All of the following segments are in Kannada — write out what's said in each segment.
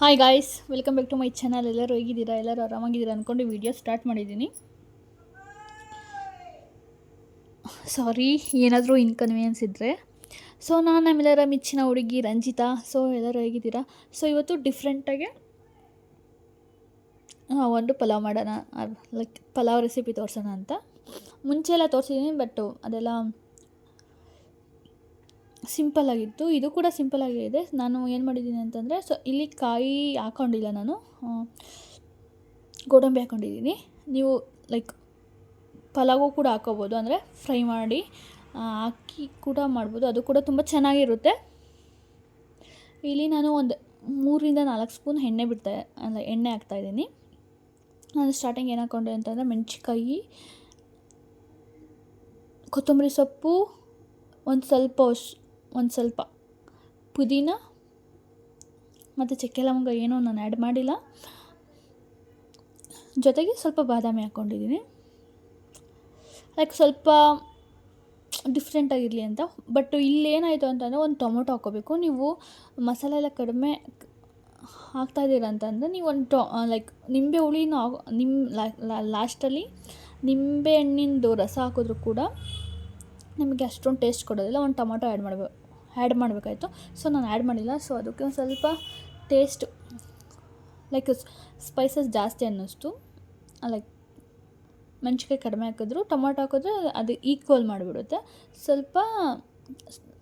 Hi guys, welcome back to my channel. ಎಲ್ಲರೂ ಹೇಗಿದ್ದೀರಾ? ಎಲ್ಲರೂ ಆರಾಮಾಗಿದ್ದೀರಾ ಅಂದ್ಕೊಂಡು ವಿಡಿಯೋ ಸ್ಟಾರ್ಟ್ ಮಾಡಿದ್ದೀನಿ. ಸಾರಿ ಏನಾದರೂ ಇನ್ಕನ್ವೀನಿಯನ್ಸ್ ಇದ್ದರೆ. ಸೊ ನಾನು ನಮ್ಮೆಲ್ಲರ ಮೆಚ್ಚಿನ ಹುಡುಗಿ ರಂಜಿತಾ. ಸೊ ಎಲ್ಲರೂ ಹೇಗಿದ್ದೀರಾ? ಸೊ ಇವತ್ತು ಡಿಫ್ರೆಂಟಾಗಿ ಒಂದು ಪಲಾವ್ ಮಾಡೋಣ, ಲೈಕ್ ಪಲಾವ್ ರೆಸಿಪಿ ತೋರಿಸೋಣ ಅಂತ. ಮುಂಚೆ ಎಲ್ಲ ತೋರಿಸಿದ್ದೀನಿ, ಬಟ್ ಅದೆಲ್ಲ ಸಿಂಪಲ್ಲಾಗಿತ್ತು. ಇದು ಕೂಡ ಸಿಂಪಲ್ಲಾಗಿದೆ. ನಾನು ಏನು ಮಾಡಿದ್ದೀನಿ ಅಂತಂದರೆ, ಸೊ ಇಲ್ಲಿ ಕಾಯಿ ಹಾಕ್ಕೊಂಡಿಲ್ಲ, ನಾನು ಗೋಡಂಬಿ ಹಾಕ್ಕೊಂಡಿದ್ದೀನಿ. ನೀವು ಲೈಕ್ ಪಲಾವು ಕೂಡ ಹಾಕೋಬೋದು, ಅಂದರೆ ಫ್ರೈ ಮಾಡಿ ಹಾಕಿ ಕೂಡ ಮಾಡ್ಬೋದು, ಅದು ಕೂಡ ತುಂಬ ಚೆನ್ನಾಗಿರುತ್ತೆ. ಇಲ್ಲಿ ನಾನು ಒಂದು 3-4 ಸ್ಪೂನ್ ಎಣ್ಣೆ ಹಾಕ್ತಾಯಿದ್ದೀನಿ. ನಾನು ಸ್ಟಾರ್ಟಿಂಗ್ ಏನು ಹಾಕ್ಕೊಂಡೆ ಅಂತಂದರೆ ಮೆಣಸಿನ್ಕಾಯಿ, ಕೊತ್ತಂಬರಿ ಸೊಪ್ಪು, ಒಂದು ಸ್ವಲ್ಪ ಪುದೀನ ಮತ್ತು ಚಕ್ಕೆ ಲವಂಗ ಏನೂ ನಾನು ಆ್ಯಡ್ ಮಾಡಿಲ್ಲ. ಜೊತೆಗೆ ಸ್ವಲ್ಪ ಬಾದಾಮಿ ಹಾಕ್ಕೊಂಡಿದ್ದೀನಿ, ಲೈಕ್ ಸ್ವಲ್ಪ ಡಿಫ್ರೆಂಟಾಗಿರಲಿ ಅಂತ. ಬಟ್ ಇಲ್ಲೇನಾಯಿತು ಅಂತಂದರೆ ಒಂದು ಟೊಮೊಟೊ ಹಾಕ್ಕೋಬೇಕು. ನೀವು ಮಸಾಲೆ ಎಲ್ಲ ಕಡಿಮೆ ಹಾಕ್ತಾಯಿದ್ದೀರ ಅಂತಂದರೆ ನೀವು ಲೈಕ್ ನಿಂಬೆ ಹುಳಿನ ಲಾಸ್ಟಲ್ಲಿ ನಿಂಬೆ ಹಣ್ಣಿಂದು ರಸ ಹಾಕಿದ್ರೂ ಕೂಡ ನಿಮಗೆ ಅಷ್ಟೊಂದು ಟೇಸ್ಟ್ ಕೊಡೋದಿಲ್ಲ. ಒಂದು ಟೊಮೊಟೊ ಆ್ಯಡ್ ಮಾಡಬೇಕಾಯ್ತು. ಸೊ ನಾನು ಆ್ಯಡ್ ಮಾಡಿಲ್ಲ. ಸೊ ಅದಕ್ಕೆ ಒಂದು ಸ್ವಲ್ಪ ಟೇಸ್ಟ್ ಲೈಕ್ ಸ್ಪೈಸಸ್ ಜಾಸ್ತಿ ಅನ್ನಿಸ್ತು. ಲೈಕ್ ಮೆಣಸಿನ್ಕಾಯಿ ಕಡಿಮೆ ಹಾಕಿದ್ರು, ಟೊಮೊಟೊ ಹಾಕಿದ್ರೆ ಅದು ಈಕ್ವಲ್ ಮಾಡಿಬಿಡುತ್ತೆ. ಸ್ವಲ್ಪ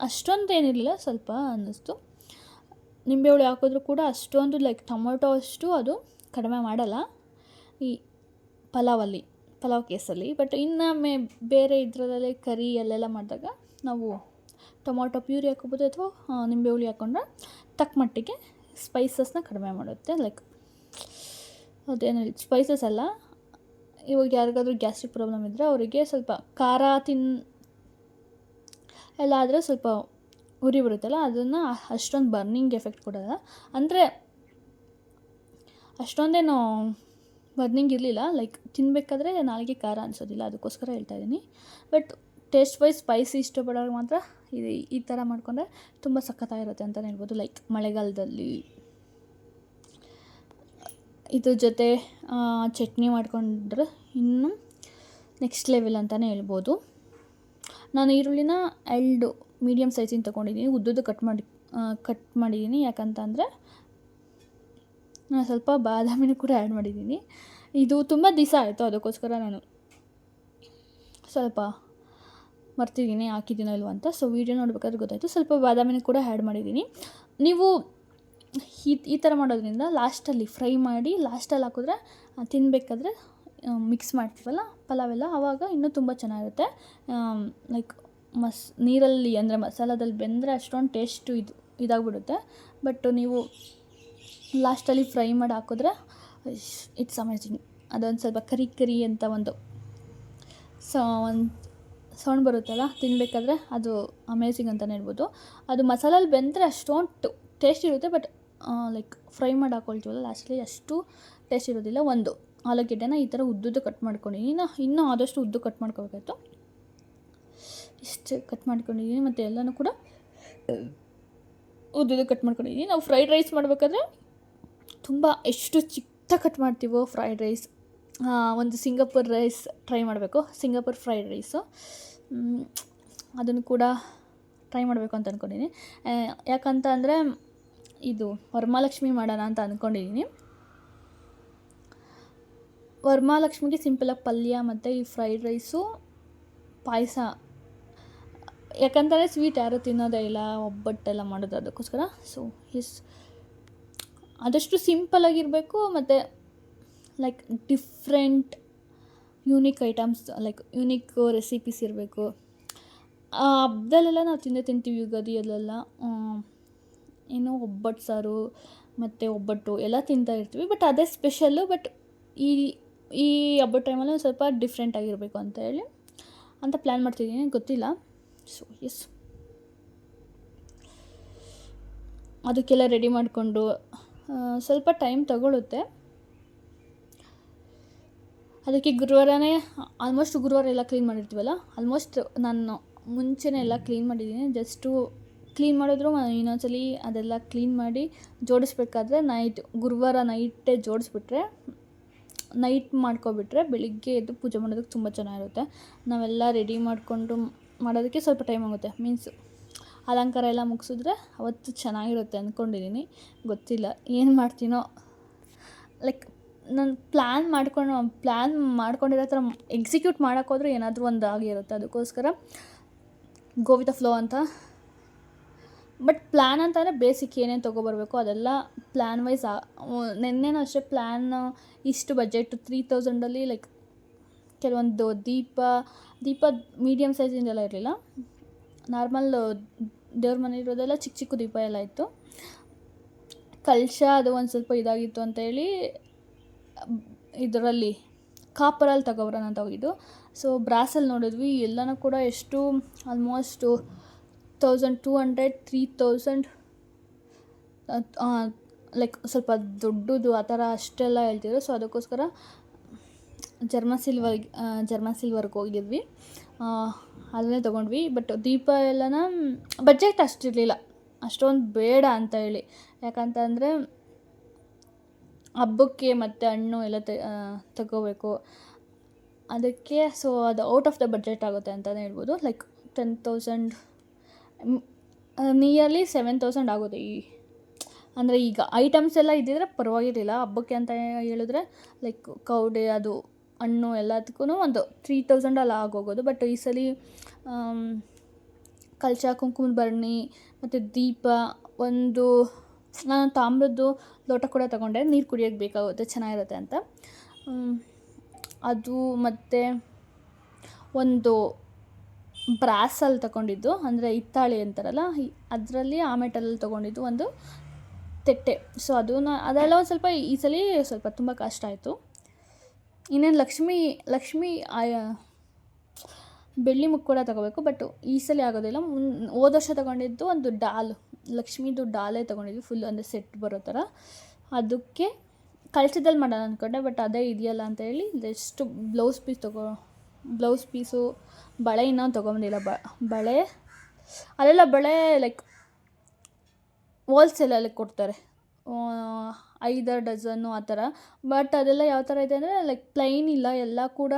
ಅಷ್ಟೊಂದು ಏನಿರಲಿಲ್ಲ, ಸ್ವಲ್ಪ ಅನ್ನಿಸ್ತು. ನಿಂಬೆ ಹುಳಿ ಹಾಕಿದ್ರೂ ಕೂಡ ಅಷ್ಟೊಂದು ಲೈಕ್ ಟೊಮೊಟೊ ಅಷ್ಟು ಅದು ಕಡಿಮೆ ಮಾಡಲ್ಲ ಈ ಪಲಾವ್ ಕೇಸಲ್ಲಿ. ಬಟ್ ಇನ್ನು ಬೇರೆ ಇದರಲ್ಲಿ ಕರಿ ಅಲ್ಲೆಲ್ಲ ಮಾಡಿದಾಗ ನಾವು ಟೊಮೊಟೊ ಪ್ಯೂರಿ ಹಾಕೋಬೋದು, ಅಥವಾ ನಿಂಬೆ ಹುಳಿ ಹಾಕ್ಕೊಂಡ್ರೆ ತಕ್ಕ ಮಟ್ಟಿಗೆ ಸ್ಪೈಸಸ್ನ ಕಡಿಮೆ ಮಾಡುತ್ತೆ. ಲೈಕ್ ಅದೇನು ಸ್ಪೈಸಸ್ ಅಲ್ಲ, ಇವಾಗ ಯಾರಿಗಾದ್ರೂ ಗ್ಯಾಸ್ಟ್ರಿಕ್ ಪ್ರಾಬ್ಲಮ್ ಇದ್ದರೆ ಅವರಿಗೆ ಸ್ವಲ್ಪ ಖಾರ ಎಲ್ಲ ಆದರೆ ಸ್ವಲ್ಪ ಉರಿ ಬರುತ್ತಲ್ಲ, ಅದನ್ನು ಅಷ್ಟೊಂದು ಬರ್ನಿಂಗ್ ಎಫೆಕ್ಟ್ ಕೊಡೋಲ್ಲ. ಅಂದರೆ ಅಷ್ಟೊಂದೇನು ಬರ್ನಿಂಗ್ ಇರಲಿಲ್ಲ, ಲೈಕ್ ತಿನ್ನಬೇಕಾದ್ರೆ ನಾಲಿಗೆ ಖಾರ ಅನಿಸೋದಿಲ್ಲ, ಅದಕ್ಕೋಸ್ಕರ ಹೇಳ್ತಾಯಿದ್ದೀನಿ. ಬಟ್ ಟೇಸ್ಟ್ ವೈಸ್ ಸ್ಪೈಸಿ ಇಷ್ಟಪಡೋರು ಮಾತ್ರ ಈ ಥರ ಮಾಡಿಕೊಂಡ್ರೆ ತುಂಬ ಸಖತ್ತಾಗಿರುತ್ತೆ ಅಂತಲೇ ಹೇಳ್ಬೋದು. ಲೈಕ್ ಮಳೆಗಾಲದಲ್ಲಿ ಇದ್ರ ಜೊತೆ ಚಟ್ನಿ ಮಾಡಿಕೊಂಡ್ರೆ ಇನ್ನೂ ನೆಕ್ಸ್ಟ್ ಲೆವೆಲ್ ಅಂತಲೇ ಹೇಳ್ಬೋದು. ನಾನು ಈರುಳ್ಳಿನ 2 ಮೀಡಿಯಮ್ ಸೈಜಿನ ತೊಗೊಂಡಿದ್ದೀನಿ, ಉದ್ದುದ್ದು ಕಟ್ ಮಾಡಿದ್ದೀನಿ. ಯಾಕಂತಂದರೆ ನಾನು ಸ್ವಲ್ಪ ಬಾದಾಮಿನೂ ಕೂಡ ಆ್ಯಡ್ ಮಾಡಿದ್ದೀನಿ. ಇದು ತುಂಬ ದಿವಸ ಆಯಿತು, ಅದಕ್ಕೋಸ್ಕರ ನಾನು ಸ್ವಲ್ಪ ಮರ್ತಿದ್ದೀನಿ ಹಾಕಿದ್ದೀನೋ ಇಲ್ವ ಅಂತ. ಸೊ ವೀಡಿಯೋ ನೋಡ್ಬೇಕಾದ್ರೆ ಗೊತ್ತಾಯಿತು. ಸ್ವಲ್ಪ ಬಾದಾಮಿನೂ ಕೂಡ ಆ್ಯಡ್ ಮಾಡಿದ್ದೀನಿ. ನೀವು ಈ ಥರ ಮಾಡೋದ್ರಿಂದ ಲಾಸ್ಟಲ್ಲಿ ಫ್ರೈ ಮಾಡಿ ಲಾಸ್ಟಲ್ಲಿ ಹಾಕಿದ್ರೆ ತಿನ್ನಬೇಕಾದ್ರೆ ಮಿಕ್ಸ್ ಮಾಡ್ತೀವಲ್ಲ ಪಲಾವೆಲ್ಲ, ಆವಾಗ ಇನ್ನೂ ತುಂಬ ಚೆನ್ನಾಗಿರುತ್ತೆ. ಲೈಕ್ ನೀರಲ್ಲಿ ಅಂದರೆ ಮಸಾಲದಲ್ಲಿ ಬೆಂದರೆ ಅಷ್ಟೊಂದು ಟೇಸ್ಟು ಇದಾಗ್ಬಿಡುತ್ತೆ. ಬಟ್ ನೀವು ಲಾಸ್ಟಲ್ಲಿ ಫ್ರೈ ಮಾಡಿ ಹಾಕಿದ್ರೆ ಇಟ್ಸ್ ಅಮೇಜಿಂಗ್. ಅದೊಂದು ಸ್ವಲ್ಪ ಕರಿ ಅಂತ ಒಂದು ಸೌಂಡ್ ಬರುತ್ತಲ್ಲ ತಿನ್ನಬೇಕಾದ್ರೆ, ಅದು ಅಮೇಜಿಂಗ್ ಅಂತಲೇ ಹೇಳ್ಬೋದು. ಅದು ಮಸಾಲಲ್ಲಿ ಬೆಂದರೆ ಅಷ್ಟೊಂದು ಟೇಸ್ಟ್ ಇರುತ್ತೆ, ಬಟ್ ಲೈಕ್ ಫ್ರೈ ಮಾಡಿ ಹಾಕ್ಕೊಳ್ತೀವಲ್ಲ ಲಾಸ್ಟಲ್ಲಿ ಅಷ್ಟು ಟೇಸ್ಟ್ ಇರೋದಿಲ್ಲ. ಒಂದು ಆಲೂಗೆಡ್ಡೆನ ಈ ಥರ ಉದ್ದುದ್ದು ಕಟ್ ಮಾಡ್ಕೊಂಡಿದ್ದೀನಿ. ಇನ್ನೂ ಆದಷ್ಟು ಉದ್ದು ಕಟ್ ಮಾಡ್ಕೋಬೇಕಾಯ್ತು. ಇಷ್ಟು ಕಟ್ ಮಾಡ್ಕೊಂಡಿದ್ದೀನಿ, ಮತ್ತು ಎಲ್ಲನೂ ಕೂಡ ಉದ್ದುದ್ದು ಕಟ್ ಮಾಡ್ಕೊಂಡಿದ್ದೀನಿ. ನಾವು ಫ್ರೈಡ್ ರೈಸ್ ಮಾಡಬೇಕಾದ್ರೆ ತುಂಬ ಎಷ್ಟು ಚಿಕ್ಕ ಕಟ್ ಮಾಡ್ತೀವೋ ಫ್ರೈಡ್ ರೈಸ್, ಒಂದು ಸಿಂಗಾಪುರ್ ರೈಸ್ ಟ್ರೈ ಮಾಡಬೇಕು, ಸಿಂಗಾಪುರ್ ಫ್ರೈಡ್ ರೈಸು, ಅದನ್ನು ಕೂಡ ಟ್ರೈ ಮಾಡಬೇಕು ಅಂತ ಅಂದ್ಕೊಂಡಿದ್ದೀನಿ. ಯಾಕಂತ ಅಂದರೆ ಇದು ವರಮಹಾಲಕ್ಷ್ಮಿ ಮಾಡೋಣ ಅಂತ ಅಂದ್ಕೊಂಡಿದ್ದೀನಿ. ವರಮಹಾಲಕ್ಷ್ಮಿಗೆ ಸಿಂಪಲಾಗಿ ಪಲ್ಯ ಮತ್ತು ಈ ಫ್ರೈಡ್ ರೈಸು, ಪಾಯಸ. ಯಾಕಂದರೆ ಸ್ವೀಟ್ ಯಾರೂ ತಿನ್ನೋದೇ ಇಲ್ಲ, ಒಬ್ಬಟ್ಟೆಲ್ಲ ಮಾಡೋದು, ಅದಕ್ಕೋಸ್ಕರ. ಸೊ ಆದಷ್ಟು ಸಿಂಪಲ್ಲಾಗಿರಬೇಕು, ಮತ್ತು like different unique items, like unique recipes ಇರಬೇಕು. ಹಬ್ಬದಲ್ಲೆಲ್ಲ ನಾವು ತಿಂತೀವಿ, ಯುಗಾದಿಯಲ್ಲೆಲ್ಲ ಏನೋ ಒಬ್ಬಟ್ಟು ಸಾರು ಮತ್ತು ಒಬ್ಬಟ್ಟು ಎಲ್ಲ ತಿಂತಾಯಿರ್ತೀವಿ. ಬಟ್ ಅದೇ ಸ್ಪೆಷಲ್ಲು. ಬಟ್ ಈ ಹಬ್ಬದ ಟೈಮಲ್ಲಿ ಸ್ವಲ್ಪ ಡಿಫ್ರೆಂಟ್ ಆಗಿರಬೇಕು ಅಂತ ಹೇಳಿ ಪ್ಲ್ಯಾನ್ ಮಾಡ್ತಿದ್ದೀನಿ, ಗೊತ್ತಿಲ್ಲ. ಸೊ ಅದಕ್ಕೆಲ್ಲ ರೆಡಿ ಮಾಡಿಕೊಂಡು ಸ್ವಲ್ಪ ಟೈಮ್ ತಗೊಳ್ಳುತ್ತೆ. ಅದಕ್ಕೆ ಗುರುವಾರ ಎಲ್ಲ ಕ್ಲೀನ್ ಮಾಡಿರ್ತೀವಲ್ಲ, ಆಲ್ಮೋಸ್ಟ್ ನಾನು ಮುಂಚೆನೇ ಎಲ್ಲ ಕ್ಲೀನ್ ಮಾಡಿದ್ದೀನಿ. ಜಸ್ಟು ಕ್ಲೀನ್ ಮಾಡಿದ್ರು ಇನ್ನೊಂದ್ಸಲಿ ಅದೆಲ್ಲ ಕ್ಲೀನ್ ಮಾಡಿ ಜೋಡಿಸ್ಬೇಕಾದ್ರೆ ಗುರುವಾರ ನೈಟೇ ಜೋಡಿಸ್ಬಿಟ್ರೆ, ನೈಟ್ ಮಾಡ್ಕೊಬಿಟ್ರೆ ಬೆಳಿಗ್ಗೆ ಎದ್ದು ಪೂಜೆ ಮಾಡೋದಕ್ಕೆ ತುಂಬ ಚೆನ್ನಾಗಿರುತ್ತೆ. ನಾವೆಲ್ಲ ರೆಡಿ ಮಾಡಿಕೊಂಡು ಮಾಡೋದಕ್ಕೆ ಸ್ವಲ್ಪ ಟೈಮ್ ಆಗುತ್ತೆ. ಮೀನ್ಸ್ ಅಲಂಕಾರ ಎಲ್ಲ ಮುಗಿಸಿದ್ರೆ ಅವತ್ತು ಚೆನ್ನಾಗಿರುತ್ತೆ ಅಂದ್ಕೊಂಡಿದ್ದೀನಿ. ಗೊತ್ತಿಲ್ಲ ಏನು ಮಾಡ್ತೀನೋ. ಲೈಕ್ ನಾನು ಪ್ಲ್ಯಾನ್ ಮಾಡ್ಕೊಂಡಿರೋ ಥರ ಎಕ್ಸಿಕ್ಯೂಟ್ ಮಾಡೋಕ್ಕೋದ್ರೆ ಏನಾದರೂ ಒಂದು ಆಗಿರುತ್ತೆ. ಅದಕ್ಕೋಸ್ಕರ ಗೋ ವಿತ್ ದ ಫ್ಲೋ ಅಂತ. ಬಟ್ ಪ್ಲ್ಯಾನ್ ಅಂತಂದರೆ ಬೇಸಿಕ್ ಏನೇನು ತೊಗೊಬರ್ಬೇಕು ಅದೆಲ್ಲ ಪ್ಲ್ಯಾನ್ ವೈಸ್. ನೆನ್ನೆನೂ ಅಷ್ಟೇ ಪ್ಲ್ಯಾನ್ ಇಷ್ಟು ಬಜೆಟ್ 3000 ಲೈಕ್ ಕೆಲವೊಂದು ದೀಪ ಮೀಡಿಯಮ್ ಸೈಜಿಂದೆಲ್ಲ ಇರಲಿಲ್ಲ. ನಾರ್ಮಲ್ ದೇವ್ರ ಮನೆ ಇರೋದೆಲ್ಲ ಚಿಕ್ಕ ಚಿಕ್ಕ ದೀಪ ಎಲ್ಲ ಇತ್ತು. ಕಲಶ ಅದು ಒಂದು ಸ್ವಲ್ಪ ಇದಾಗಿತ್ತು ಅಂತೇಳಿ ಇದರಲ್ಲಿ ಕಾಪರಲ್ಲಿ ತಗೊಬರೋಣ ಅಂತ ಹೋಗಿದ್ದು. ಸೊ ಬ್ರಾಸಲ್ಲಿ ನೋಡಿದ್ವಿ, ಎಲ್ಲನೂ ಕೂಡ ಎಷ್ಟು ಆಲ್ಮೋಸ್ಟ್ 1200 3000 ಲೈಕ್ ಸ್ವಲ್ಪ ದೊಡ್ಡದು ಆ ಥರ ಅಷ್ಟೆಲ್ಲ ಹೇಳ್ತಿದ್ರು. ಸೊ ಅದಕ್ಕೋಸ್ಕರ ಜರ್ಮನ್ ಸಿಲ್ವರ್ಗೆ ಹೋಗಿದ್ವಿ, ಅದನ್ನೇ ತೊಗೊಂಡ್ವಿ. ಬಟ್ ದೀಪ ಎಲ್ಲನ ಬಜೆಟ್ ಅಷ್ಟಿರಲಿಲ್ಲ, ಅಷ್ಟೊಂದು ಬೇಡ ಅಂತ ಹೇಳಿ. ಯಾಕಂತಂದರೆ ಹಬ್ಬಕ್ಕೆ ಮತ್ತು ಹಣ್ಣು ಎಲ್ಲ ತಗೋಬೇಕು ಅದಕ್ಕೆ. ಸೊ ಅದು ಔಟ್ ಆಫ್ ದ ಬಜೆಟ್ ಆಗುತ್ತೆ ಅಂತಲೇ ಹೇಳ್ಬೋದು. ಲೈಕ್ 10,000 ನಿಯರ್ಲಿ 7,000 ಆಗುತ್ತೆ. ಅಂದರೆ ಈಗ ಐಟಮ್ಸ್ ಎಲ್ಲ ಇದ್ದಿದ್ರೆ ಪರವಾಗಿರಲಿಲ್ಲ. ಹಬ್ಬಕ್ಕೆ ಅಂತ ಹೇಳಿದ್ರೆ ಲೈಕ್ ಕೌಡೆ ಅದು ಹಣ್ಣು ಎಲ್ಲದಕ್ಕೂ ಒಂದು 3,000 ಎಲ್ಲ ಆಗೋಗೋದು. ಬಟ್ ಈ ಸಲ ಕಲಶ, ಕುಂಕುಮದ ಭರಣಿ ಮತ್ತು ದೀಪ, ನಾನು ತಾಮ್ರದ್ದು ಲೋಟ ಕೂಡ ತಗೊಂಡೆ, ನೀರು ಕುಡಿಯೋಕ್ಕೆ ಬೇಕಾಗುತ್ತೆ, ಚೆನ್ನಾಗಿರುತ್ತೆ ಅಂತ. ಅದು ಮತ್ತು ಒಂದು ಬ್ರಾಸಲ್ಲಿ ತಗೊಂಡಿದ್ದು, ಅಂದರೆ ಹಿತ್ತಾಳೆ ಅಂತಾರಲ್ಲ ಅದರಲ್ಲಿ ಆ ಮೆಟಲಲ್ಲಿ ತೊಗೊಂಡಿದ್ದು ಒಂದು ತೆಟ್ಟೆ. ಸೊ ಅದೆಲ್ಲ ಒಂದು ಸ್ವಲ್ಪ ಈ ಸಲ ಸ್ವಲ್ಪ ತುಂಬ ಕಷ್ಟ ಆಯಿತು. ಇನ್ನೇನು ಲಕ್ಷ್ಮಿ ಬೆಳ್ಳಿ ಮುಖ ಕೂಡ ತೊಗೋಬೇಕು. ಬಟ್ ಈ ಸಲ ಆಗೋದಿಲ್ಲ. ಹೋದ ವರ್ಷ ತೊಗೊಂಡಿದ್ದು ಒಂದು ಲಕ್ಷ್ಮೀದು ಡಾಲೇ ತೊಗೊಂಡಿದ್ವಿ, ಫುಲ್ ಅಂದರೆ ಸೆಟ್ ಬರೋ ಥರ. ಅದಕ್ಕೆ ಕಳಶದಲ್ಲಿ ಮಾಡೋಣ ಅಂದ್ಕೊಂಡೆ, ಬಟ್ ಅದೇ ಇದೆಯಲ್ಲ ಅಂತ ಹೇಳಿ ಜಸ್ಟ್ ಬ್ಲೌಸ್ ಪೀಸು, ಬಳೆ ಇನ್ನೊಂದು ತೊಗೊಂಬಂದಿಲ್ಲ. ಬಳೆ ಅಲ್ಲೆಲ್ಲ ಬಳೆ ಲೈಕ್ ಹೋಲ್ಸೇಲಲ್ಲಿ ಕೊಡ್ತಾರೆ, 5 ಡಜನ್ನು ಆ ಥರ. ಬಟ್ ಅದೆಲ್ಲ ಯಾವ ಥರ ಇದೆ ಅಂದರೆ ಲೈಕ್ ಪ್ಲೈನ್ ಇಲ್ಲ, ಎಲ್ಲ ಕೂಡ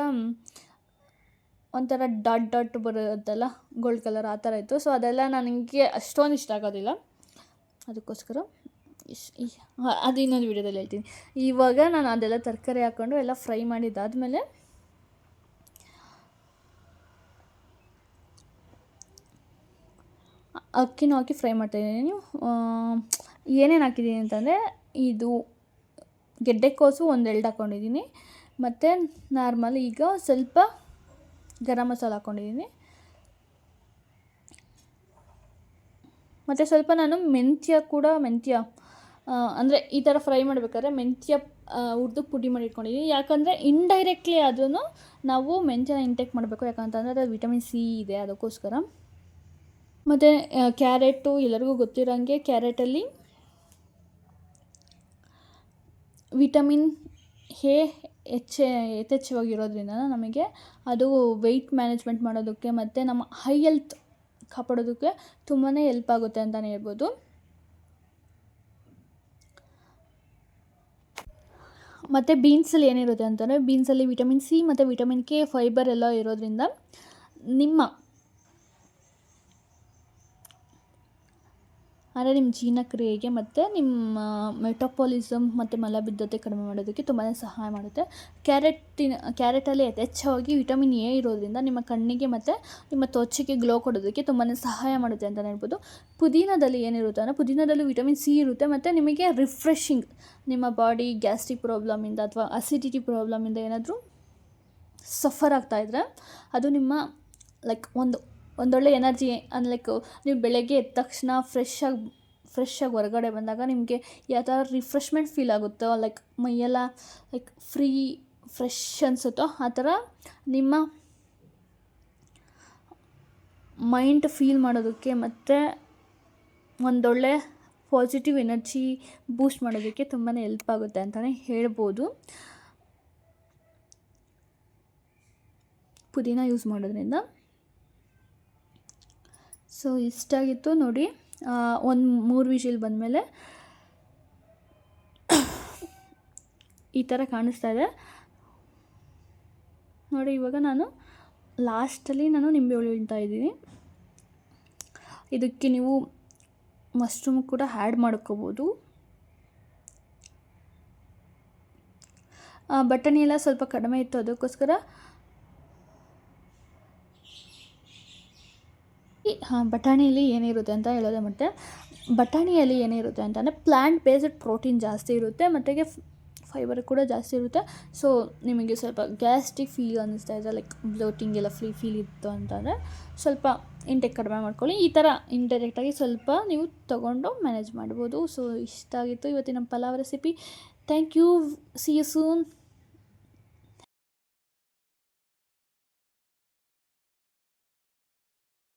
ಒಂಥರ ಡಾಟ್ ಬರುತ್ತಲ್ಲ ಗೋಲ್ಡ್ ಕಲರ್ ಆ ಥರ ಇತ್ತು. ಸೊ ಅದೆಲ್ಲ ನನಗೆ ಅಷ್ಟೊಂದು ಇಷ್ಟ ಆಗೋದಿಲ್ಲ. ಅದಕ್ಕೋಸ್ಕರ ಅದು ಇನ್ನೊಂದು ವೀಡಿಯೋದಲ್ಲಿ ಹೇಳ್ತೀನಿ. ಇವಾಗ ನಾನು ಅದೆಲ್ಲ ತರಕಾರಿ ಹಾಕ್ಕೊಂಡು ಎಲ್ಲ ಫ್ರೈ ಮಾಡಿದ್ದಾದಮೇಲೆ ಅಕ್ಕಿನೂ ಹಾಕಿ ಫ್ರೈ ಮಾಡ್ತಾಯಿದ್ದೀನಿ. ಏನೇನು ಹಾಕಿದ್ದೀನಿ ಅಂತಂದರೆ ಇದು ಗೆಡ್ಡೆಕೋಸು 1 ಎಳ್ಳು ಹಾಕ್ಕೊಂಡಿದ್ದೀನಿ, ಮತ್ತು ನಾರ್ಮಲ್ ಈಗ ಸ್ವಲ್ಪ ಗರಂ ಮಸಾಲ ಹಾಕ್ಕೊಂಡಿದ್ದೀನಿ, ಮತ್ತು ಸ್ವಲ್ಪ ನಾನು ಮೆಂತ್ಯ ಅಂದರೆ ಈ ಥರ ಫ್ರೈ ಮಾಡಬೇಕಾದ್ರೆ ಮೆಂತ್ಯ ಹುರಿದು ಪುಡಿ ಮಾಡಿ ಇಟ್ಕೊಂಡಿದ್ದೀನಿ. ಯಾಕಂದರೆ ಇಂಡೈರೆಕ್ಟ್ಲಿ ಆದ್ರೂ ನಾವು ಮೆಂತ್ಯನ ಇಂಟೇಕ್ ಮಾಡಬೇಕು, ಯಾಕಂತಂದರೆ ಅದು ವಿಟಮಿನ್ ಸಿ ಇದೆ, ಅದಕ್ಕೋಸ್ಕರ. ಮತ್ತು ಕ್ಯಾರೆಟು ಎಲ್ಲರಿಗೂ ಗೊತ್ತಿರೋಂಗೆ ಕ್ಯಾರೆಟಲ್ಲಿ ವಿಟಮಿನ್ ಎ ಯಥೇಚ್ಛವಾಗಿರೋದ್ರಿಂದ ನಮಗೆ ಅದು ವೆಯ್ಟ್ ಮ್ಯಾನೇಜ್ಮೆಂಟ್ ಮಾಡೋದಕ್ಕೆ ಮತ್ತು ನಮ್ಮ ಹೈ ಹೆಲ್ತ್ ಕಾಪಾಡೋದಕ್ಕೆ ತುಂಬಾ ಹೆಲ್ಪ್ ಆಗುತ್ತೆ ಅಂತಲೇ ಹೇಳ್ಬೋದು. ಮತ್ತು ಬೀನ್ಸಲ್ಲಿ ಏನಿರುತ್ತೆ ಅಂತಂದರೆ ಬೀನ್ಸಲ್ಲಿ ವಿಟಮಿನ್ ಸಿ ಮತ್ತು ವಿಟಮಿನ್ ಕೆ ಫೈಬರ್ ಎಲ್ಲ ಇರೋದ್ರಿಂದ ನಿಮ್ಮ ಜೀರ್ಣಕ್ರಿಯೆಗೆ ಮತ್ತು ನಿಮ್ಮ ಮೆಟಪಾಲಿಸಮ್ ಮತ್ತು ಮಲಬದ್ಧತೆ ಕಡಿಮೆ ಮಾಡೋದಕ್ಕೆ ತುಂಬಾ ಸಹಾಯ ಮಾಡುತ್ತೆ. ಕ್ಯಾರೆಟಲ್ಲಿ ಯಥೇಚ್ಛವಾಗಿ ವಿಟಮಿನ್ ಎ ಇರೋದ್ರಿಂದ ನಿಮ್ಮ ಕಣ್ಣಿಗೆ ಮತ್ತು ನಿಮ್ಮ ತ್ವಚೆಗೆ ಗ್ಲೋ ಕೊಡೋದಕ್ಕೆ ತುಂಬಾ ಸಹಾಯ ಮಾಡುತ್ತೆ ಅಂತಲೇ ಹೇಳ್ಬೋದು. ಪುದೀನದಲ್ಲಿ ಏನಿರುತ್ತೆ ಅಂದರೆ ಪುದೀನದಲ್ಲಿ ವಿಟಮಿನ್ ಸಿ ಇರುತ್ತೆ, ಮತ್ತು ನಿಮಗೆ ರಿಫ್ರೆಶಿಂಗ್, ನಿಮ್ಮ ಬಾಡಿ ಗ್ಯಾಸ್ಟ್ರಿಕ್ ಪ್ರಾಬ್ಲಮಿಂದ ಅಥವಾ ಅಸಿಡಿಟಿ ಪ್ರಾಬ್ಲಮಿಂದ ಏನಾದರೂ ಸಫರ್ ಆಗ್ತಾಯಿದ್ರೆ ಅದು ನಿಮ್ಮ ಲೈಕ್ ಒಂದೊಳ್ಳೆ ಎನರ್ಜಿ. ಲೈಕ್ ನೀವು ಬೆಳಗ್ಗೆ ಎದ್ದ ತಕ್ಷಣ ಫ್ರೆಶ್ ಆಗಿ ಹೊರಗಡೆ ಬಂದಾಗ ನಿಮಗೆ ಯಾವ ಥರ ರಿಫ್ರೆಶ್ಮೆಂಟ್ ಫೀಲ್ ಆಗುತ್ತೋ, ಲೈಕ್ ಮೈಯೆಲ್ಲ ಲೈಕ್ ಫ್ರೆಶ್ ಅನಿಸುತ್ತೋ ಆ ಥರ ನಿಮ್ಮ ಮೈಂಡ್ ಫೀಲ್ ಮಾಡೋದಕ್ಕೆ ಮತ್ತು ಒಂದೊಳ್ಳೆ ಪಾಸಿಟಿವ್ ಎನರ್ಜಿ ಬೂಸ್ಟ್ ಮಾಡೋದಕ್ಕೆ ತುಂಬಾ ಹೆಲ್ಪ್ ಆಗುತ್ತೆ ಅಂತಲೇ ಹೇಳ್ಬೋದು ಪುದೀನ ಯೂಸ್ ಮಾಡೋದ್ರಿಂದ. ಸೊ ಇಷ್ಟಾಗಿತ್ತು ನೋಡಿ. ಒಂದು 3 ವಿಷಿಲ್ ಬಂದಮೇಲೆ ಈ ಥರ ಕಾಣಿಸ್ತಾ ಇದೆ ನೋಡಿ. ಇವಾಗ ನಾನು ಲಾಸ್ಟಲ್ಲಿ ನಿಂಬೆ ಹುಳಿ ಇಡ್ತಾ ಇದ್ದೀನಿ. ಇದಕ್ಕೆ ನೀವು ಮಶ್ರೂಮ್ ಕೂಡ ಆ್ಯಡ್ ಮಾಡ್ಕೋಬೋದು. ಬಟಾಣಿ ಎಲ್ಲ ಸ್ವಲ್ಪ ಕಡಿಮೆ ಇತ್ತು, ಅದಕ್ಕೋಸ್ಕರ ಬಟಾಣಿಯಲ್ಲಿ ಏನಿರುತ್ತೆ ಅಂತ ಹೇಳೋದೆ. ಮತ್ತು ಬಟಾಣಿಯಲ್ಲಿ ಏನಿರುತ್ತೆ ಅಂತಂದರೆ ಪ್ಲ್ಯಾಂಟ್ ಬೇಸ್ಡ್ ಪ್ರೋಟೀನ್ ಜಾಸ್ತಿ ಇರುತ್ತೆ, ಮತ್ತು ಫೈಬರ್ ಕೂಡ ಜಾಸ್ತಿ ಇರುತ್ತೆ. ಸೊ ನಿಮಗೆ ಸ್ವಲ್ಪ ಗ್ಯಾಸ್ಟ್ರಿಕ್ ಫೀಲ್ ಅನ್ನಿಸ್ತಾ ಇದೆ, ಲೈಕ್ ಬ್ಲೋಟಿಂಗ್ ಎಲ್ಲ ಫೀಲ್ ಇತ್ತು ಅಂತಂದರೆ ಸ್ವಲ್ಪ ಇಂಟೇಕ್ ಕಡಿಮೆ ಮಾಡ್ಕೊಳ್ಳಿ. ಈ ಥರ ಇಂಡೈರೆಕ್ಟಾಗಿ ಸ್ವಲ್ಪ ನೀವು ತೊಗೊಂಡು ಮ್ಯಾನೇಜ್ ಮಾಡ್ಬೋದು. ಸೊ ಇಷ್ಟ ಆಗಿತ್ತು ಇವತ್ತಿನ pulao recipe. Thank you. See you soon.